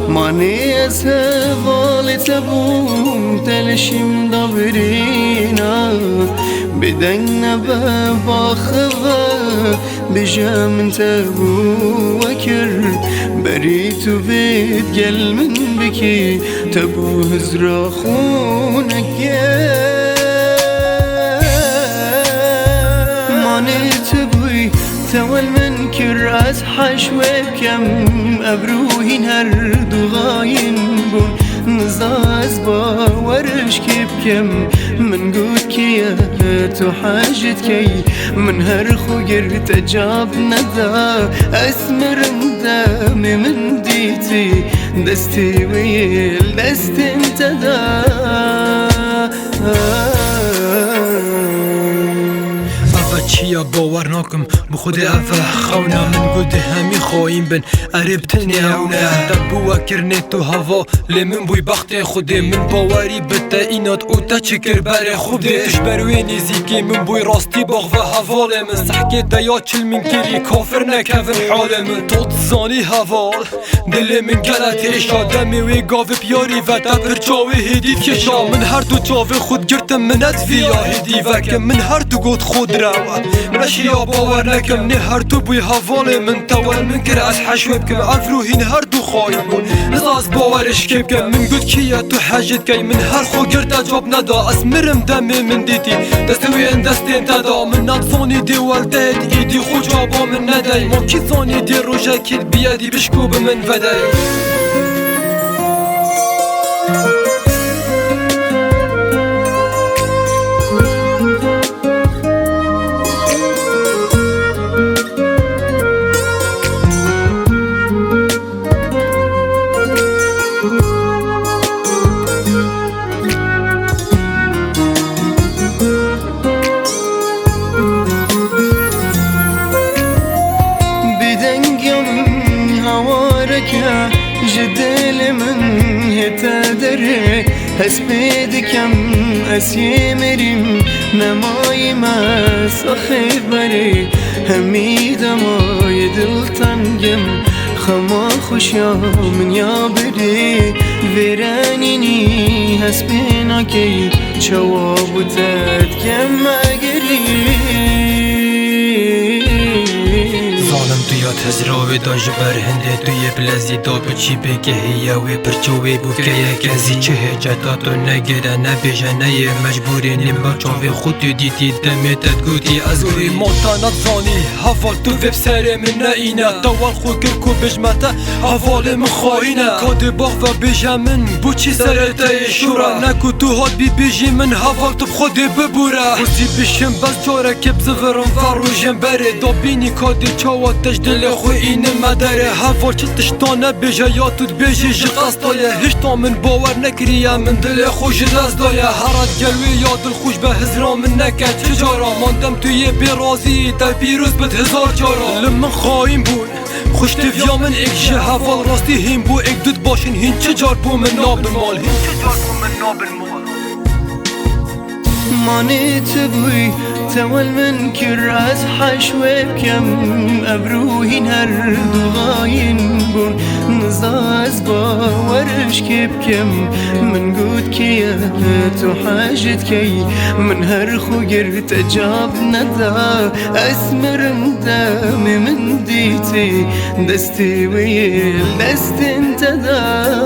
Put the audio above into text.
ماني أسهل تبوم تلشم دبرينا بدنا بباخذة بجام تبو وكر بريت بيت جل من بكي تبو هزرا خونك ماني تبوي تول من كر از حشوه كم ابروهين هردو غاين بون نزاز باورش كيب كم من قود كي تو حاجت كي من هر خوغر تجاب ندا اسمر دامي من ديتي دستي ويل دست انتدا چیا باور ناکم بخود افه خونا من گوده همی خواهیم بن عرب تنیونه دبوا کرنه تو هوا لمن بوی بخت خوده من باوری بته اینات او تا چکر بره خوده تش بروی نزیکی من بوی راستی باغ و حوال من سحکه دیا چل من کری کافر نکفن حال من توت زانی حوال دل من گلت اشا دمی وی گاو پیاری و دبر چاوی هدید کشا من هر دو چاوی خود گرتم من از ویا هدی وکم من هر دو گود خود رو منشیا باور نکم نه هر تو بوی حواله من تول من کر از حشوه بکم افروهین هر دو خواهی بون نزاز باورش کم کم من گود کیا تو حاجت کی من هر خو گرد جواب ندا اسمرم دمی من دیتی دستوی ان دستین تدا من نطفانی دی والدهد ایدی خو جوابا من ندای ما کی زانی دی روژه کل بیادی بشکو به من ودای جدل من هتدري هسبيد كم أسيمريم نماي ما صخبري همي دما يدل تنجم خما خوشيا من يابري فيرانيني هسبينا كي جواب تد كم أجري یاد هزراوی دا جبر هنده توی بلزی دا بچی بگه هیاوی پرچوی بو که یکزی چه هجتا تو نگیره نبیجه نیه مجبوری نیم با چاوی خود دیدی دمیتت گودی از گوی موتانت زانی حوال تو ویب سر من نینه دوال خود گرکو بجمته حوال من خواهینه کاد باغ و بیجه من بو چی سرده شورا نکو تو هاد بی بیجی من حوال تو خود ببوره خوزی بشم بس جاره که بزورم فروجم بره دا بینی کادی چاواتش دل خوی این مداره هوا چه تشتانه بیجه یا تو بیجه جی قصدایه هشتا من باور نکریه من دل خوش دست دایه هرات گلوی یا دل خوش به هزرا من نکه چجارا ماندم توی بیرازی تا پیروز بد هزار جارا لمن خواهیم بود خوش تفیا من اک جه هوا راستی هیم بو اک دود باشین هین چجار بو من نابل مال هین چجار بو من نابل مال ماني تبوي تول من كر از حشوه بكم ابروهين هردو غاين بون نزاز باورش كي بكم من قود كي تو حاجت كي من هر خوغر تجاب ندا اسمرم دامي من ديتي دستي ويل دست انتدا